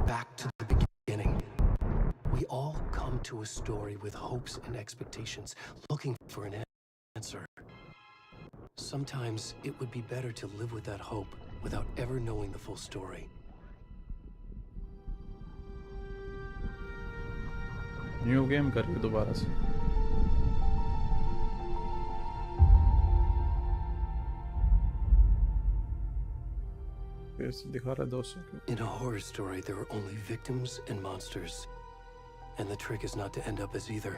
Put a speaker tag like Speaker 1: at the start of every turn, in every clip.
Speaker 1: back to the beginning. We all come to a story with hopes and expectations, looking for an answer. Sometimes it would be better to live with that hope without ever knowing the full story.
Speaker 2: New game करिए दोबारा से। फिर से दिखा रहा है 200।
Speaker 1: In a horror story, there are only victims and monsters. And the trick is not to end up as either.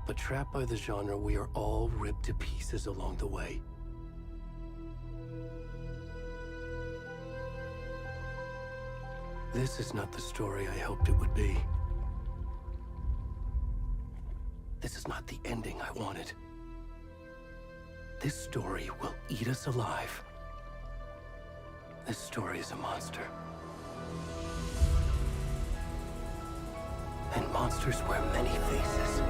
Speaker 1: But trapped by the genre, we are all ripped to pieces along the way. This is not the story I hoped it would be. This is not the ending I wanted. This story will eat us alive. This story is a monster. And monsters wear many faces.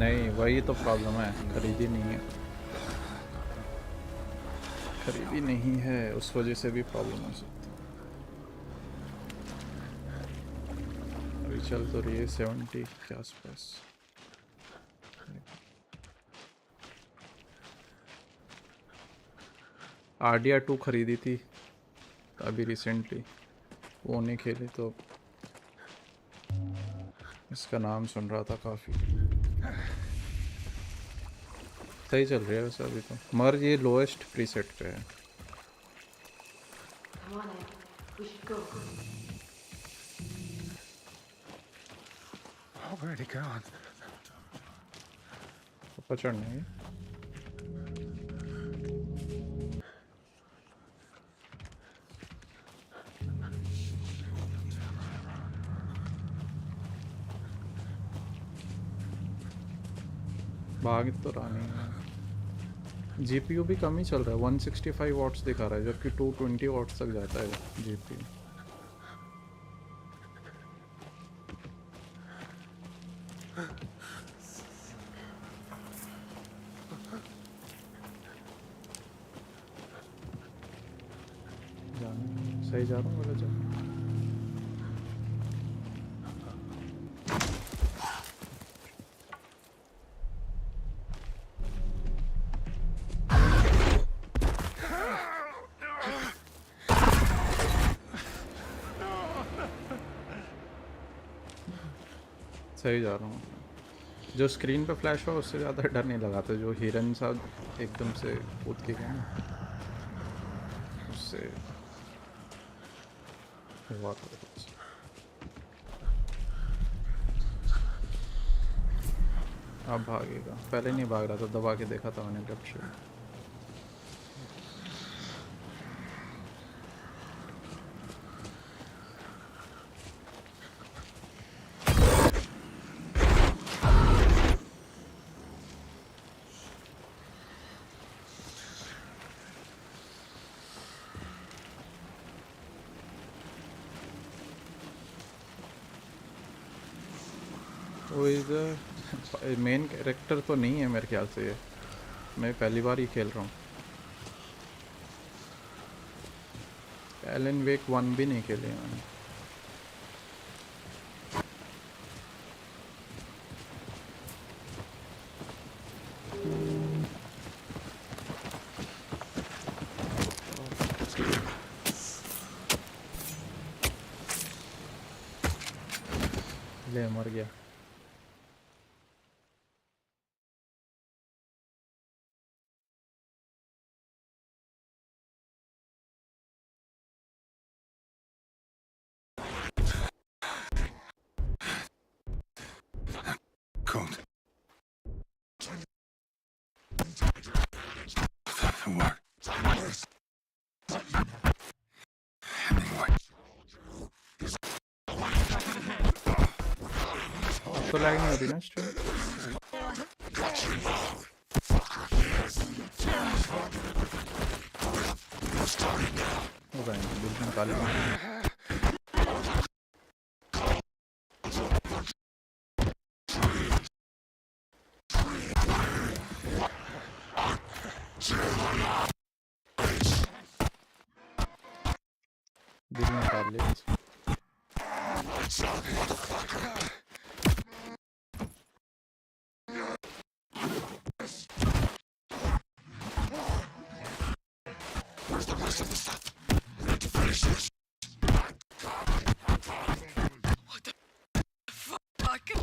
Speaker 2: नहीं, वही तो problem है, खरीदी नहीं है। खरीदी नहीं है, उस वजह से भी प्रॉब्लम हो सकती है। अभी चल तो रही है 70 के आसपास। आरडीआर 2 खरीदी थी अभी रिसेंटली, वो नहीं खेली तो इसका नाम सुन रहा था काफ़ी। सही चल रही है वैसे अभी तो, मगर ये लोएस्ट प्रीसेट पे है। ऊपर चढ़ना है। भाग तो रहा नहीं है। जीपीयू भी कम ही चल रहा है, 165 वॉट्स दिखा रहा है, जबकि 220 वॉट्स तक जाता है जीपीयू। सही जा रहा हूँ बोला जा। सही जा रहा हूँ। जो स्क्रीन पे फ्लैश हुआ उससे ज़्यादा डर नहीं लगाता, जो हिरन सा एकदम से कूद के गया ना, उससे हुआ था कुछ। अब भागेगा, पहले नहीं भाग रहा था, दबा के देखा था मैंने लेफ्ट से। वो इधर मेन कैरेक्टर तो नहीं है मेरे ख्याल से, मैं पहली बार ही खेल रहा हूँ। एलन वेक 1 भी नहीं खेले मैंने। ले मर गया। तो लैग नहीं होती ना स्ट्रीम? होगा नहीं, बिल्कुल निकाल लेंगे। बिल निकाल लिया।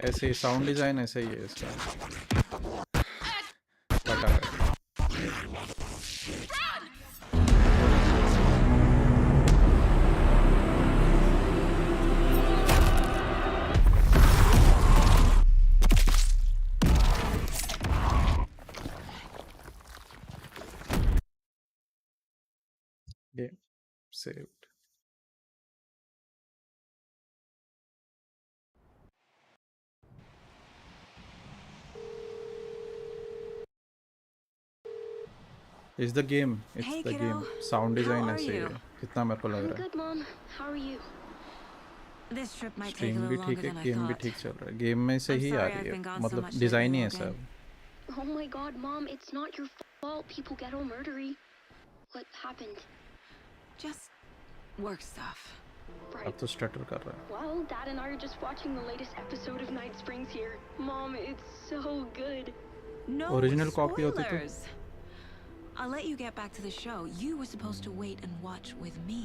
Speaker 2: ऐसे ही साउंड डिजाइन ऐसे ही है इसका। बता game saved. It's the game. It's
Speaker 3: Hey,
Speaker 2: the
Speaker 3: kiddo.
Speaker 2: game. Sound
Speaker 3: How
Speaker 2: design
Speaker 3: are
Speaker 2: ऐसे ही
Speaker 3: you?
Speaker 2: है जितना मेरे को लग
Speaker 4: I'm
Speaker 2: रहा है।
Speaker 4: good, Mom. How are you?
Speaker 3: This trip might take a
Speaker 2: stream भी
Speaker 3: little
Speaker 2: ठीक
Speaker 3: longer
Speaker 2: है,
Speaker 3: than I
Speaker 2: गेम भी
Speaker 3: thought.
Speaker 2: ठीक चल रहा है। गेम में से
Speaker 3: I'm
Speaker 2: ही आ
Speaker 3: sorry
Speaker 2: रही
Speaker 3: I've
Speaker 2: है,
Speaker 3: been gone so
Speaker 2: मतलब
Speaker 3: much
Speaker 2: डिजाइन ही
Speaker 3: lately,
Speaker 2: है सब।
Speaker 3: Logan.
Speaker 4: Oh my God, Mom, it's not your fault. People get all murdery. What happened?
Speaker 3: Just work stuff.
Speaker 2: अब
Speaker 4: Right.
Speaker 2: तो stutter कर रहा है।
Speaker 4: Well, Dad and I are just watching the latest episode of Night Springs here. Mom, it's so good.
Speaker 3: No
Speaker 2: Original copy होती तो?
Speaker 3: spoilers. I'll let you get back to the show. You were supposed to wait and watch with me.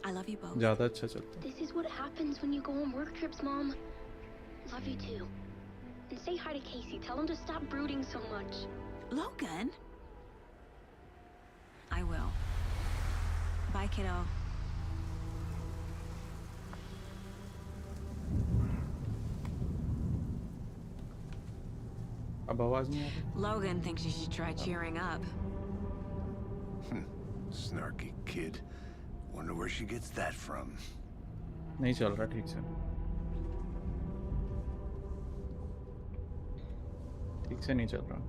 Speaker 3: I love you both.
Speaker 2: ज़्यादा अच्छा चलता है।
Speaker 4: This is what happens when you go on work trips, Mom. Love you too. And say hi to Casey. Tell him to stop brooding so much.
Speaker 3: Logan? I will. Bye, kiddo.
Speaker 2: अब आवाज नहीं आ रही।
Speaker 3: Logan thinks you should try cheering up.
Speaker 5: Snarky kid. Wonder where she gets that from.
Speaker 2: नहीं चल रहा ठीक से। ठीक से नहीं चल रहा।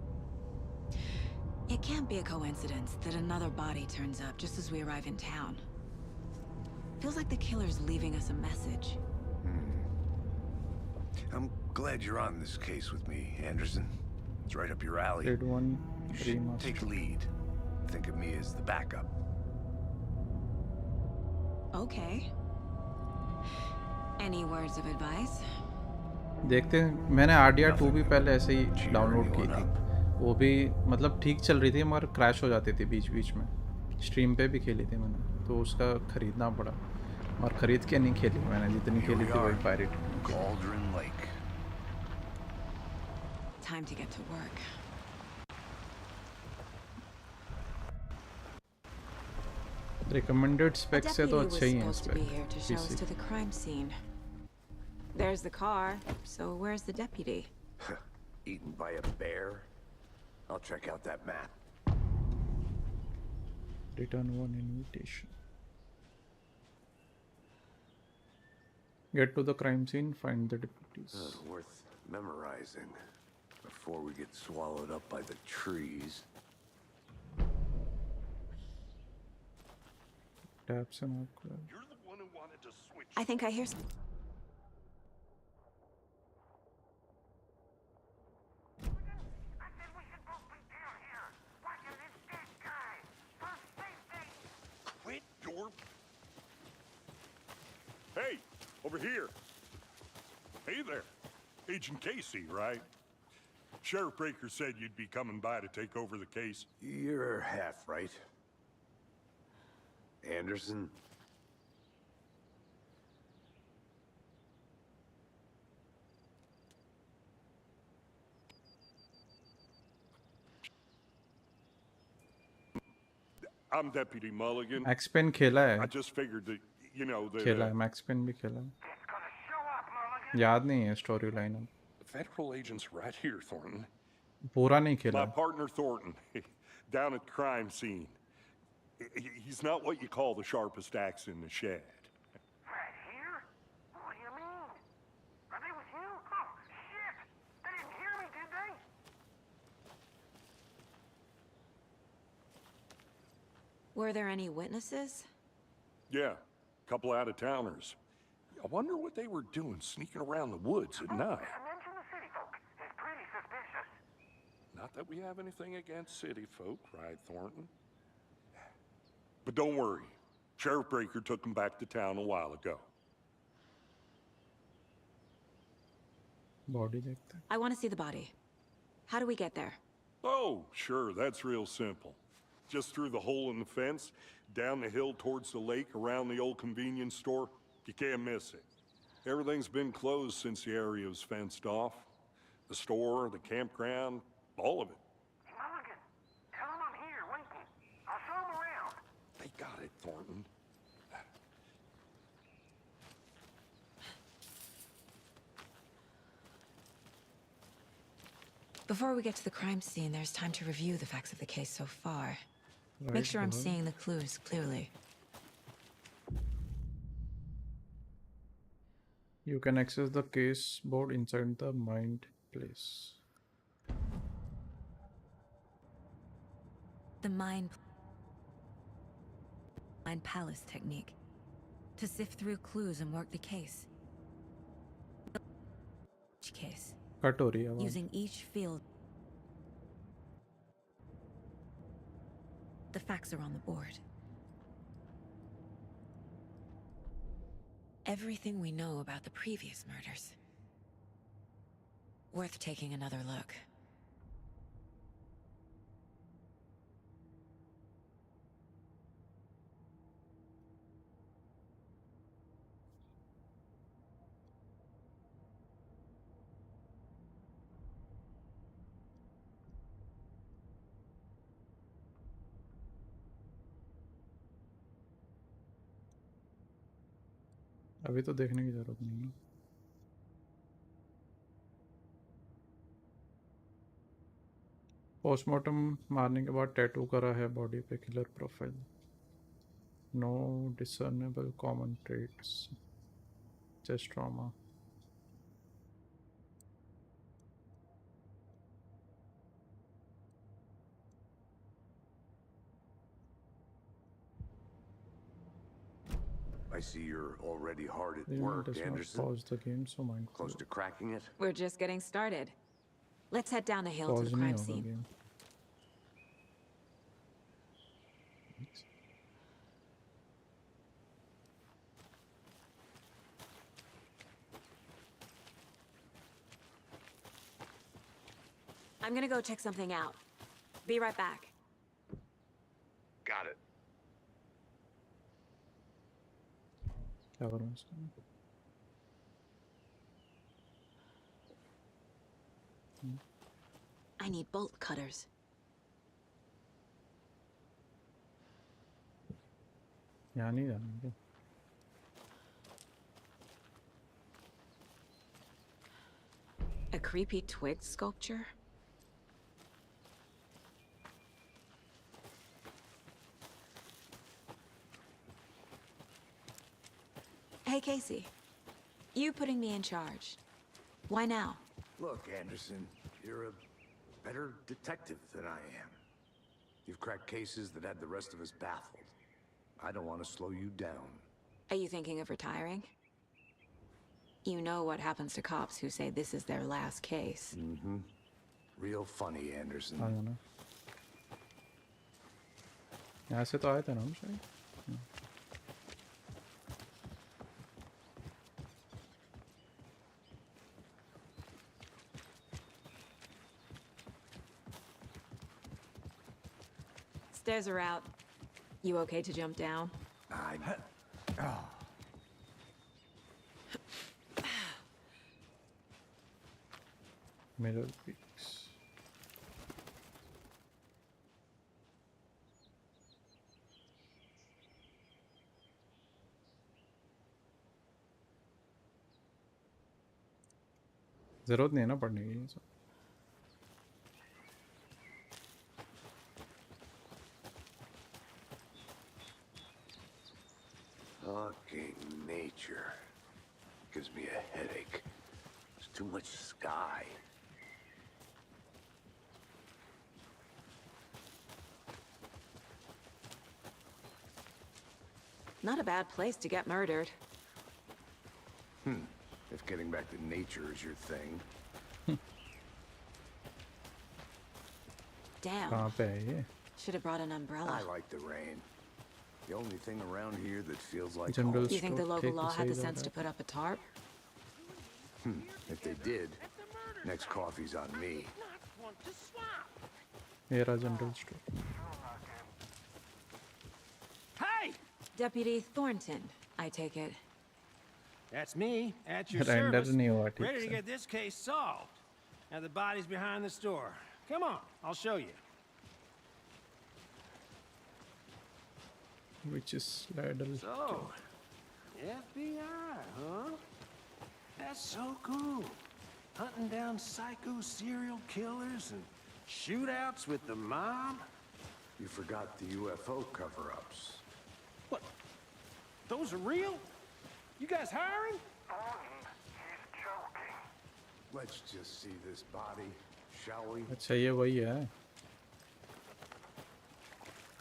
Speaker 3: It can't be a coincidence that another body turns up just as we arrive in town. Feels like the killer's leaving us a message.
Speaker 5: I'm glad you're on this case with me, Anderson. It's right up your alley.
Speaker 2: Grade 1
Speaker 5: You should take
Speaker 2: remaster.
Speaker 5: lead. Think of me as the backup.
Speaker 3: Okay. Any words of advice?
Speaker 2: देखते हैं। मैंने RDR2 भी पहले ऐसे ही download की थी। वो भी मतलब ठीक चल रही थी मगर क्रैश हो जाती थी बीच बीच में। स्ट्रीम पे भी खेली थी मैंने, तो उसका ख़रीदना पड़ा और ख़रीद के नहीं खेली मैंने, जितनी
Speaker 5: Here
Speaker 2: खेली
Speaker 5: we
Speaker 2: थी वही
Speaker 5: are.
Speaker 2: Pirate.
Speaker 5: Cauldron Lake.
Speaker 3: Time to get to work.
Speaker 2: Recommended
Speaker 3: A
Speaker 2: spec से तो
Speaker 3: deputy was
Speaker 2: अच्छे ही हैं
Speaker 3: supposed to be here to show us
Speaker 2: spec.
Speaker 3: to the crime scene. There's the car, so where's the deputy?
Speaker 5: Eaten by a bear? I'll check out that map.
Speaker 2: Return one invitation. Get to the crime scene, find the deputies.
Speaker 5: Worth memorizing before we get swallowed up by the trees.
Speaker 2: Taps and outgrab.
Speaker 6: You're the one who wanted to switch.
Speaker 3: I think I hear some.
Speaker 6: Quit your. Hey, over here. Hey there. Agent Casey, right? Sheriff Breaker said you'd be coming by to take over the case.
Speaker 5: You're half right. Anderson?
Speaker 6: I'm Deputy Mulligan.
Speaker 2: Max Payne खेला
Speaker 6: I
Speaker 2: है,
Speaker 6: just figured that, you know, that
Speaker 2: खेला है Max Payne भी खेला है। याद नहीं है स्टोरी लाइन अब।
Speaker 6: the federal agent's right here, Thornton.
Speaker 2: पूरा नहीं खेला।
Speaker 6: My partner Thornton, down at the crime scene. He's not what you call the sharpest axe in the shed.
Speaker 7: Right here? What do you mean? Let me
Speaker 3: Were there any witnesses?
Speaker 6: Yeah, a couple out-of-towners. I wonder what they were doing sneaking around the woods at night.
Speaker 7: Mention the city folk. It's pretty suspicious.
Speaker 6: Not that we have anything against city folk, right, Thornton? But don't worry. Sheriff Breaker took them back to town a while ago.
Speaker 2: Body देखते हैं.
Speaker 3: I want to see the body. How do we get there?
Speaker 6: Oh, sure, that's real simple. Just through the hole in the fence, down the hill towards the lake, around the old convenience store. You can't miss it. Everything's been closed since the area was fenced off. The store, the campground, all of it.
Speaker 7: Mulligan, tell him I'm here waiting. I'll show him around.
Speaker 6: They got it, Thornton.
Speaker 3: Before we get to the crime scene, there's time to review the facts of the case so far. Make
Speaker 2: Right,
Speaker 3: sure I'm
Speaker 2: well.
Speaker 3: seeing the clues clearly.
Speaker 2: You can access the case board inside the Mind Place.
Speaker 3: The Mind Palace technique. To sift through clues and work the case. Each case.
Speaker 2: Cut हो रही है आवाज.
Speaker 3: Using each field. The facts are on the board. Everything we know about the previous murders. Worth taking another look.
Speaker 2: अभी तो देखने की जरूरत नहीं है. पोस्टमार्टम मारने के बाद टैटू करा है बॉडी पे killer profile. No discernible common traits. Chest trauma.
Speaker 5: I see you're already hard at
Speaker 2: The unit
Speaker 5: work,
Speaker 2: does not
Speaker 5: Anderson.
Speaker 2: pause the game, so mind
Speaker 5: Close to cracking it?
Speaker 3: We're just getting started. Let's head down the hill to
Speaker 2: pause
Speaker 3: the
Speaker 2: नहीं
Speaker 3: crime
Speaker 2: होगा
Speaker 3: scene.
Speaker 2: game.
Speaker 3: I'm gonna go check something out. Be right back.
Speaker 5: Got it.
Speaker 2: क्या करूँ इसका?
Speaker 3: I need bolt cutters.
Speaker 2: यहाँ नहीं जाना क्या?
Speaker 3: A creepy twig sculpture? Hey, Casey. You putting me in charge. Why now?
Speaker 5: Look, Anderson, you're a better detective than I am. You've cracked cases that had the rest of us baffled. I don't want to slow you down.
Speaker 3: Are you thinking of retiring? You know what happens to cops who say this is their last case.
Speaker 5: Mm-hmm. Real funny, Anderson.
Speaker 2: आ जाना. यहाँ से तो आए थे ना हम शायद.
Speaker 3: Stairs are out. You okay to jump down?
Speaker 2: Mirror peaks. जरूरत नहीं है ना पढ़ने की ये सब.
Speaker 5: Fucking nature. Gives me a headache. There's too much sky.
Speaker 3: Not a bad place to get murdered.
Speaker 5: If getting back to nature is your thing.
Speaker 3: Damn.
Speaker 2: कहाँ पे है ये?
Speaker 3: Should have brought an umbrella.
Speaker 5: I like the rain. The only thing around here that feels like
Speaker 2: General
Speaker 5: home.
Speaker 3: You think the
Speaker 2: store
Speaker 3: local
Speaker 2: take
Speaker 3: law
Speaker 2: the
Speaker 3: had the
Speaker 2: side
Speaker 3: sense
Speaker 2: of
Speaker 3: to
Speaker 2: that.
Speaker 3: put up a tarp?
Speaker 5: If they did, next coffee's on me.
Speaker 2: मेरा general store.
Speaker 7: Hey!
Speaker 3: Deputy Thornton, I take it.
Speaker 7: That's me, at your
Speaker 2: Render
Speaker 7: service.
Speaker 2: नहीं हुआ ठीक
Speaker 7: Ready to
Speaker 2: से.
Speaker 7: get this case solved. Now the body's behind the store. Come on, I'll show you.
Speaker 2: Which is Ladle.
Speaker 7: So, FBI, huh? That's so cool. Hunting down psycho serial killers and shootouts with the mob.
Speaker 5: You forgot the UFO cover-ups.
Speaker 7: What? Those are real? You guys hiring?
Speaker 5: Let's just see this body, shall we?
Speaker 2: अच्छा ये वही है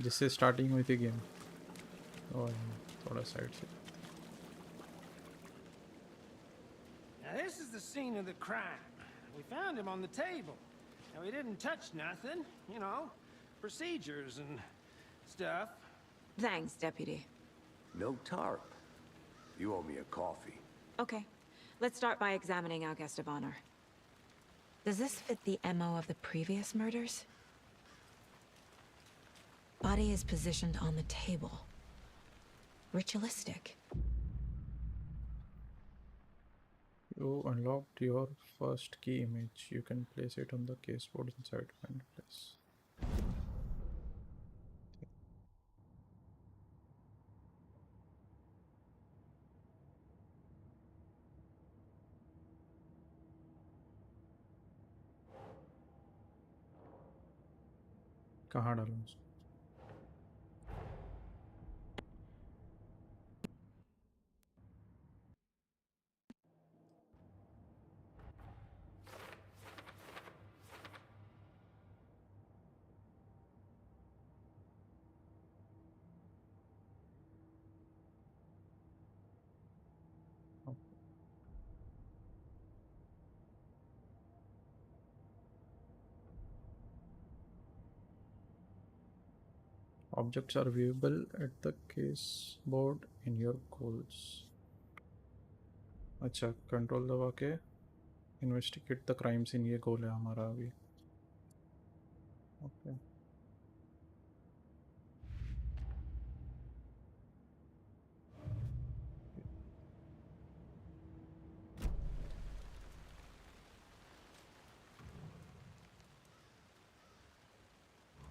Speaker 2: जिससे starting हुई थी game. और थोड़ा side से.
Speaker 7: Now this is the scene of the crime. We found him on the table. Now he didn't touch nothing, you know, procedures and stuff.
Speaker 3: Thanks, Deputy.
Speaker 5: No tarp. You owe me a coffee.
Speaker 3: Okay, let's start by examining our guest of honor. Does this fit the MO of the previous murders? Body is positioned on the table. Ritualistic.
Speaker 2: You unlocked your first key image. You can place it on the caseboard inside fireplace. कहाँ डालूं उसको? Objects are viewable at the caseboard in your goals. अच्छा control दबा के investigate the crimes इन ये गोल है हमारा अभी. Okay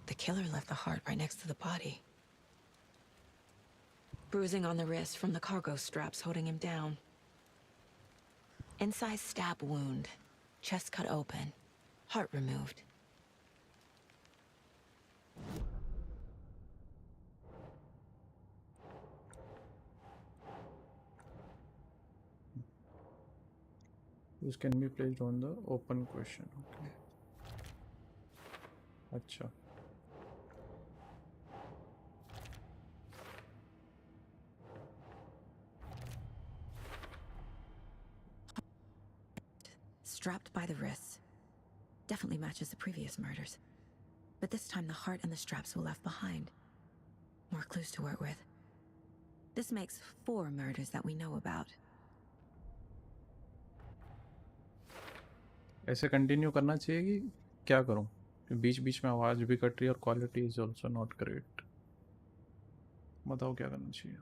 Speaker 3: The killer left the heart right next to the body. Bruising on the wrist from the cargo straps holding him down. Incised stab wound. Chest cut open. Heart removed.
Speaker 2: This can be placed on the open question. Okay. अच्छा
Speaker 3: Strapped by the wrists. Definitely matches the previous murders. But this time the heart and the straps were left behind. More clues to work with. This makes 4 murders that we know about.
Speaker 2: ऐसे continue करना चाहिए कि क्या करूं? बीच बीच में आवाज़ भी cut रही है और quality is also not great. बताओ क्या करना चाहिए.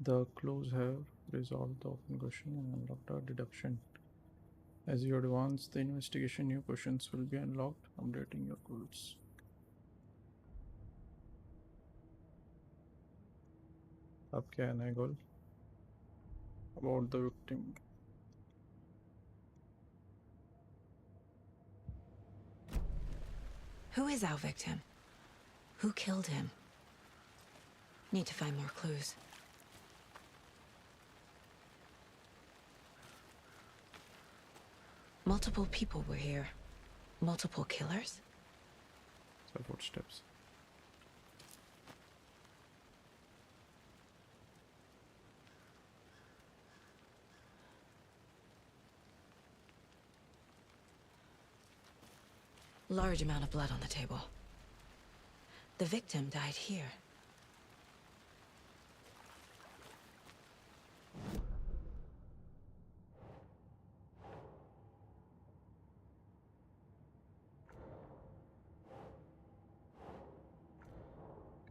Speaker 2: The clues have resolved the open question and unlocked our deduction. As you advance the investigation, new questions will be unlocked, updating your goals. अब क्या है नया गोल? About the victim.
Speaker 3: Who is our victim? Who killed him? Need to find more clues. Multiple people were here. Multiple killers?
Speaker 2: So footsteps.
Speaker 3: Large amount of blood on the table. The victim died here.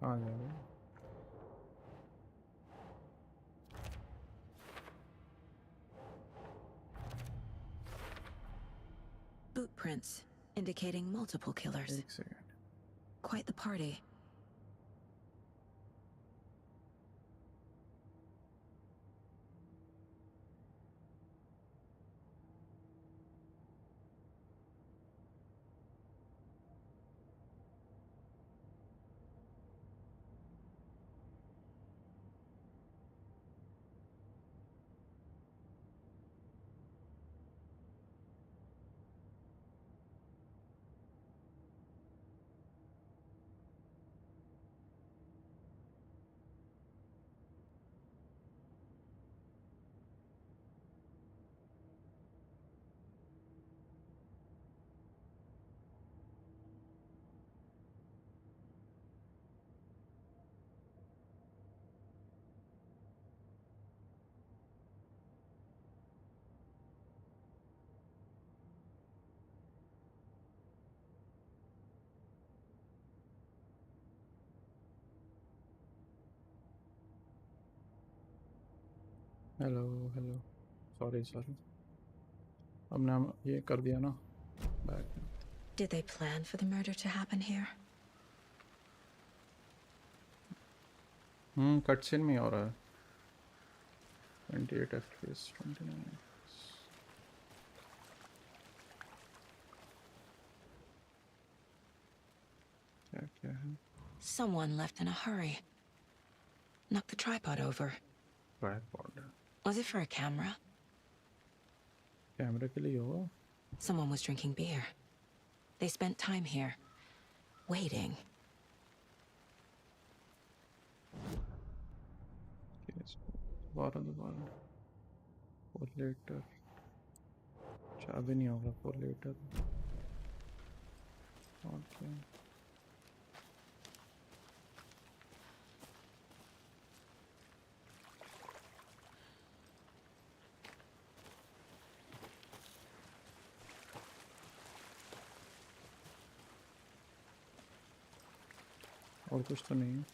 Speaker 2: कहाँ जा रहे हैं?
Speaker 3: Boot prints indicating multiple killers.
Speaker 2: एक second.
Speaker 3: Quite the party.
Speaker 2: Hello hello. Sorry sorry. हमने हम ये कर दिया ना. Back.
Speaker 3: Did they plan for the murder to happen here?
Speaker 2: Cutscene में हो रहा है. 28 FPS 29. क्या क्या है?
Speaker 3: Someone left in a hurry. Knocked the tripod over.
Speaker 2: Tripod.
Speaker 3: Was it for a camera?
Speaker 2: कैमरे के लिए होगा.
Speaker 3: Someone was drinking beer. They spent time here, waiting.
Speaker 2: दोबारा. For later. चाबी नहीं होगा for later. Okay. और कुछ तो नहीं है.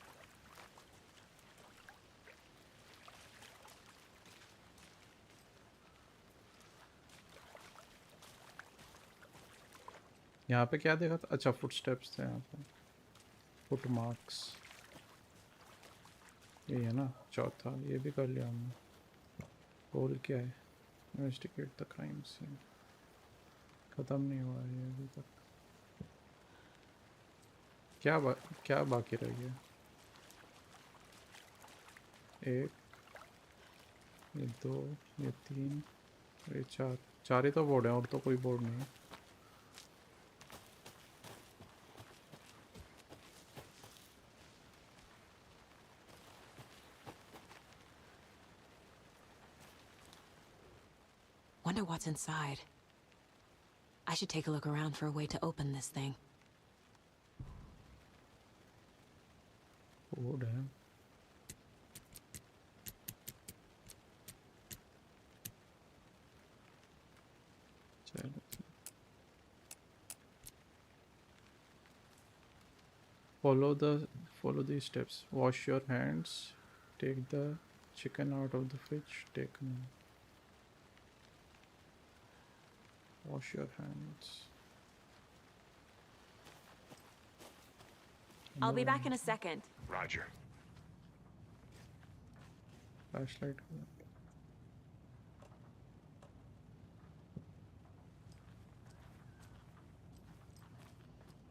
Speaker 2: यहाँ पे क्या देखा था? अच्छा फुट स्टेप्स थे यहाँ पे. Foot marks. ये है ना चौथा. ये भी कर लिया हमने. गोल क्या है? Investigate the crime scene. ख़त्म नहीं हुआ है ये अभी तक. क्या बाकी रह गया? एक, ये दो, ये तीन, ये चार ही तो बोर्ड हैं और तो कोई बोर्ड नहीं है.
Speaker 3: Wonder what's inside. I should take a look around for a way to open this thing.
Speaker 2: Board है. चलो. Follow these steps. Wash your hands. Take the chicken out of the fridge. Wash your hands.
Speaker 3: I'll be back in a second.
Speaker 5: Roger.
Speaker 2: Flashlight.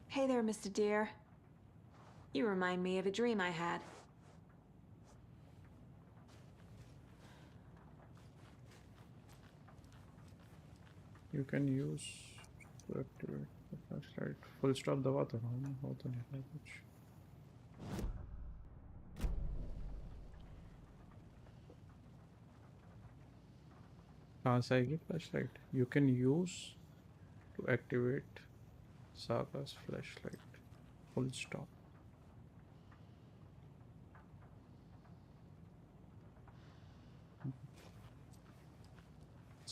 Speaker 8: Hey there, Mr. Deer. You remind me of a dream I had.
Speaker 2: You can use to activate the flashlight. Full stop दबा तो रहा हूँ मैं. हो तो नहीं रहा कुछ. कहाँ से आएगी flashlight? You can use to activate Saga's flashlight. Full stop.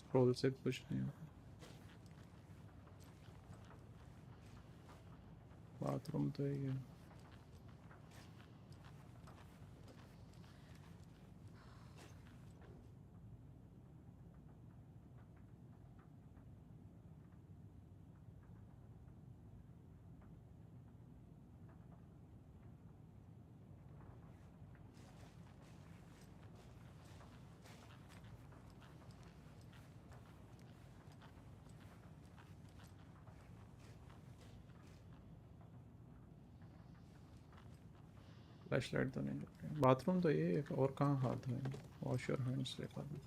Speaker 2: Scroll से कुछ नहीं होगा. बाथरूम तो ही है. फ्लैशलाइट तो नहीं लग रही. बाथरूम तो ये है, और कहाँ हाथ है. वॉश योर हैंड्स लिखा था.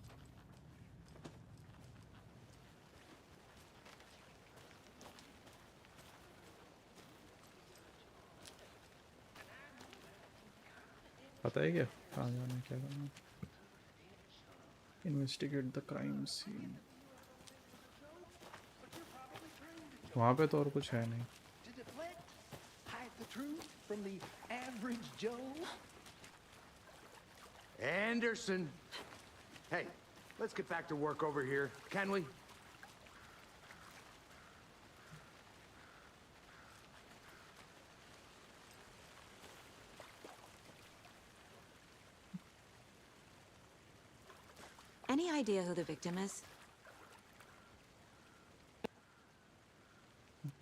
Speaker 2: पता है क्या कहाँ जाना है, क्या करना है. Investigate the crime scene. वहाँ पे तो और कुछ है नहीं.
Speaker 7: To deflect, hide the truth from the average Joe.
Speaker 5: Anderson! Hey, let's get back to work over here, can we?
Speaker 3: Any idea who the victim is?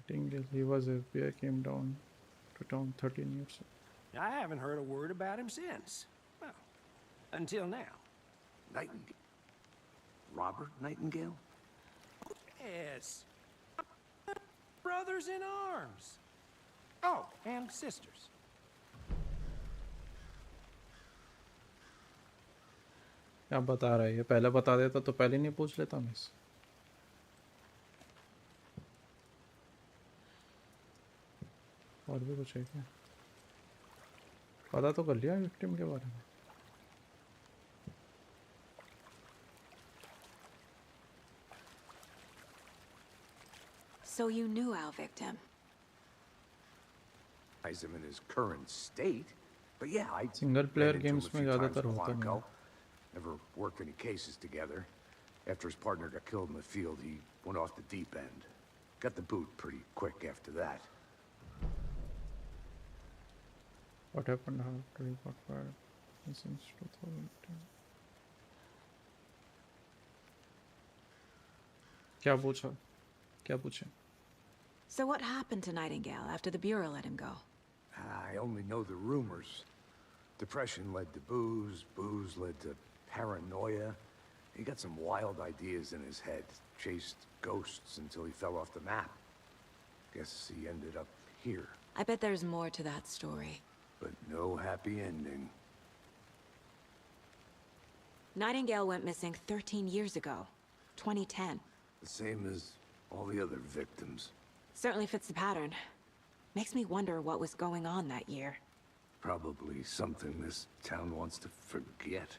Speaker 2: Tingle, he was FBI, came down to town 13 years ago.
Speaker 7: I haven't heard a word about him since. Well, until now.
Speaker 5: Nightingale? Robert Nightingale?
Speaker 7: Yes. Brothers in arms. Oh, and sisters.
Speaker 2: क्या बता रहा है ये. पहले बता देता तो पहले नहीं पूछ लेता मैं इससे. और भी कुछ है क्या. पता तो कर लिया विक्टिम के बारे में.
Speaker 3: So you knew our victim.
Speaker 5: Eyes him in his current state, but yeah, I
Speaker 2: Single player
Speaker 5: ran into him
Speaker 2: games
Speaker 5: a
Speaker 2: में
Speaker 5: few
Speaker 2: ज़्यादातर
Speaker 5: times in
Speaker 2: होता नहीं.
Speaker 5: Quantico. Never worked any cases together. After his partner got killed in the field, he went off the deep end. Got the boot pretty quick after that.
Speaker 2: What happened after he got fired? Since 2010. क्या पूछा. क्या पूछे.
Speaker 3: So what happened to Nightingale after the Bureau let him go?
Speaker 5: I only know the rumors. Depression led to booze, booze led to paranoia. He got some wild ideas in his head, chased ghosts until he fell off the map. Guess he ended up here,
Speaker 3: I bet there's more to that story.
Speaker 5: but no happy ending.
Speaker 3: Nightingale went missing 13 years ago, 2010.
Speaker 5: The same as all the other victims.
Speaker 3: Certainly fits the pattern. Makes me wonder what was going on that year.
Speaker 5: Probably something this town wants to forget.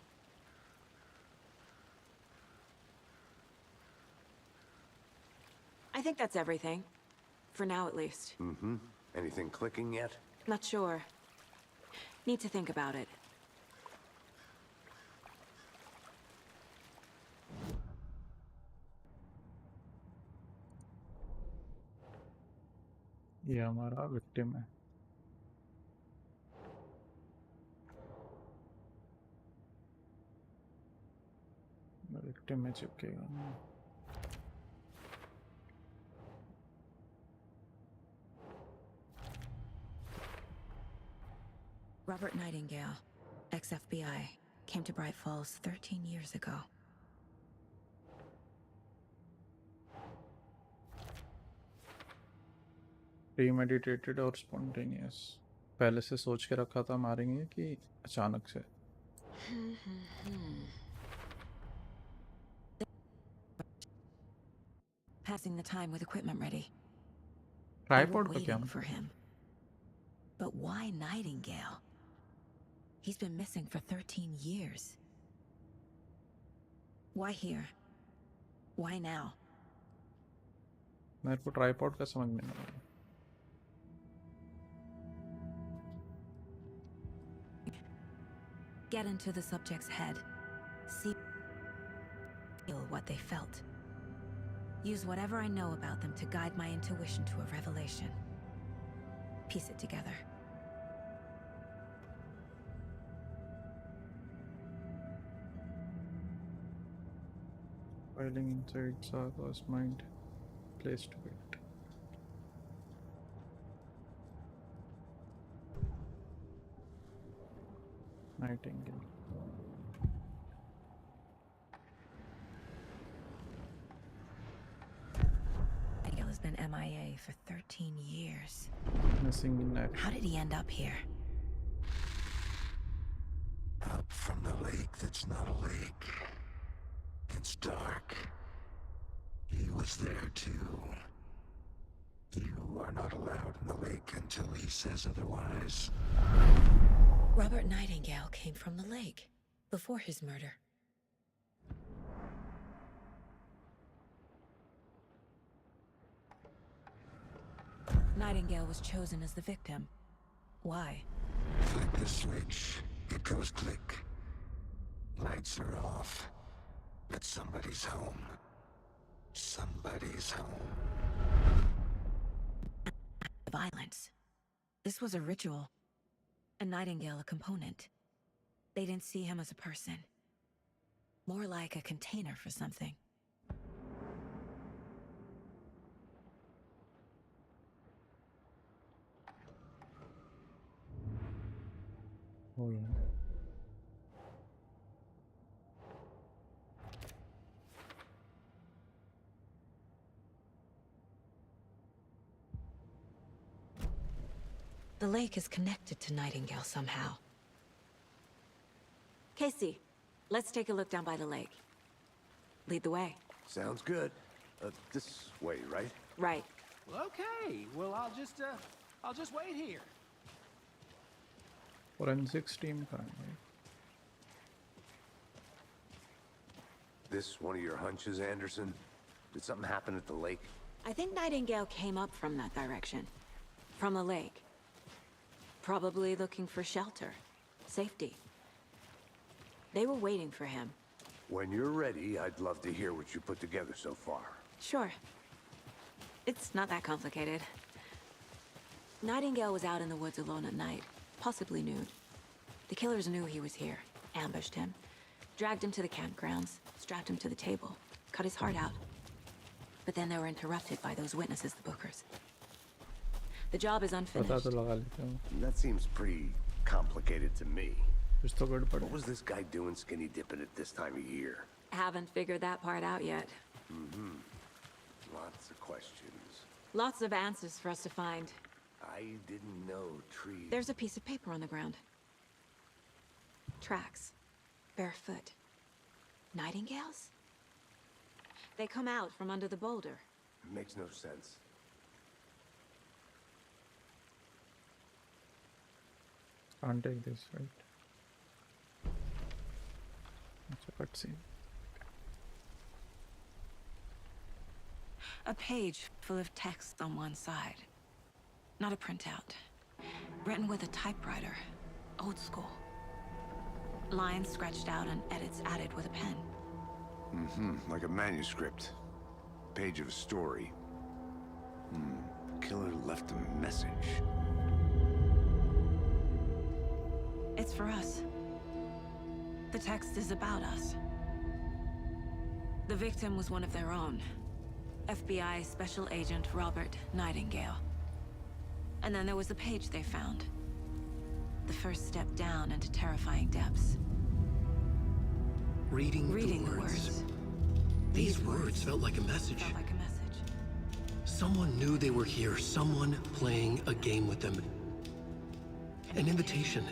Speaker 3: I think that's everything. For now, at least.
Speaker 5: Mm-hmm. Anything clicking yet?
Speaker 3: Not sure. Need to think about it.
Speaker 2: ये हमारा victim है. Victim में चिपकेगा ना.
Speaker 3: Robert Nightingale, ex-FBI, came to Bright Falls 13 years ago.
Speaker 2: प्रीमेडिटेटेड और spontaneous. पहले से सोच के रखा था मारेंगे कि अचानक से.
Speaker 3: Passing the time with equipment ready. They were
Speaker 2: tripod का क्या.
Speaker 3: waiting for him. But why Nightingale? He's been missing for 13 years. Why here? Why now?
Speaker 2: मेरे को ट्राइपॉड का समझ में नहीं आ रहा.
Speaker 3: Get into the subject's head. See, feel what they felt. Use whatever I know about them to guide my intuition to a revelation. Piece it together.
Speaker 2: Filing inside Saga's mind. Place to it. Nightingale.
Speaker 3: Nightingale has been MIA for 13 years.
Speaker 2: Missing net.
Speaker 3: How did he end up here?
Speaker 5: Up from the lake that's not a lake. It's dark. He was there too. You are not allowed in the lake until he says otherwise.
Speaker 3: Robert Nightingale came from the lake before his murder. Nightingale was chosen as the victim. Why?
Speaker 5: Flick the switch. It goes click. Lights are off. But somebody's home. Somebody's home.
Speaker 3: Violence. This was a ritual. And Nightingale a component. They didn't see him as a person. More like a container for something.
Speaker 2: Oh yeah.
Speaker 3: The lake is connected to Nightingale somehow. Casey, let's take a look down by the lake. Lead the way.
Speaker 5: Sounds good. This way, right?
Speaker 3: Right.
Speaker 7: Well, okay. Well, I'll just wait here.
Speaker 2: Forensics team का है.
Speaker 5: This one of your hunches, Anderson? Did something happen at the lake?
Speaker 3: I think Nightingale came up from that direction. From the lake. Probably looking for shelter. Safety. They were waiting for him.
Speaker 5: When you're ready, I'd love to hear what you put together so far.
Speaker 3: Sure. It's not that complicated. Nightingale was out in the woods alone at night, possibly nude. The killers knew he was here, ambushed him, dragged him to the campgrounds, strapped him to the table, cut his heart out. But then they were interrupted by those witnesses, the Bookers. The job is
Speaker 2: पता
Speaker 3: unfinished.
Speaker 2: तो लगा लेता हूँ.
Speaker 5: That seems pretty complicated to me.
Speaker 2: कुछ तो गड़बड़
Speaker 5: What
Speaker 2: है.
Speaker 5: was this guy doing skinny dipping at this time of year?
Speaker 3: Haven't figured that part out yet.
Speaker 5: Lots of questions.
Speaker 3: Lots of answers for us to find.
Speaker 5: I didn't know trees...
Speaker 3: There's a piece of paper on the ground. Tracks. Barefoot. Nightingales? They come out from under the boulder.
Speaker 5: Makes no sense.
Speaker 2: Can't take this, right? It's a cutscene.
Speaker 3: A page full of text on one side. Not a printout. Written with a typewriter. Old school. Lines scratched out and edits added with a pen.
Speaker 5: Like a manuscript. Page of a story. Killer left a message.
Speaker 3: It's for us. The text is about us. The victim was one of their own. FBI Special Agent Robert Nightingale. And then there was the page they found. The first step down into terrifying depths.
Speaker 1: Reading
Speaker 3: Reading
Speaker 1: the words.
Speaker 3: the words.
Speaker 1: These words felt like a message.
Speaker 3: Felt like a message.
Speaker 1: Someone knew they were here. Someone playing a game with them. An invitation.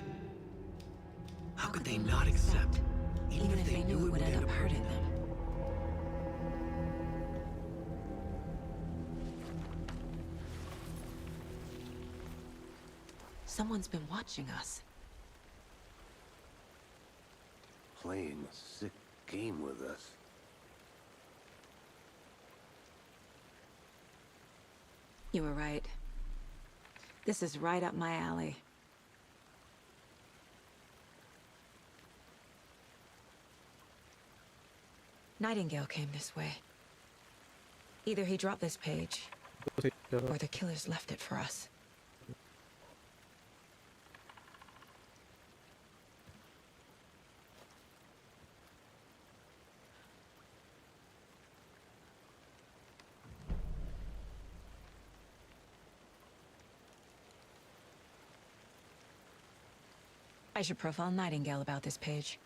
Speaker 1: How could they not accept?
Speaker 3: Even if they knew it would end up hurting them. Someone's been watching us.
Speaker 5: Playing a sick game with us.
Speaker 3: You were right. This is right up my alley. Nightingale came this way. Either he dropped this page, or the killers left it for us. I should profile Nightingale about this page.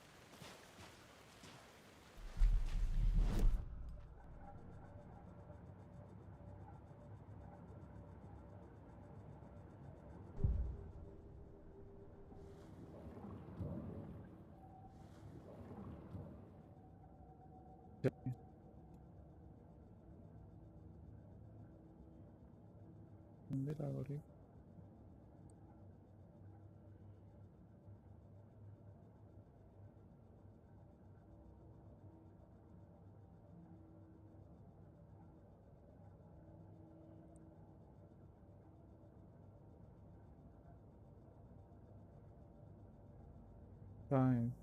Speaker 2: कहाँ है?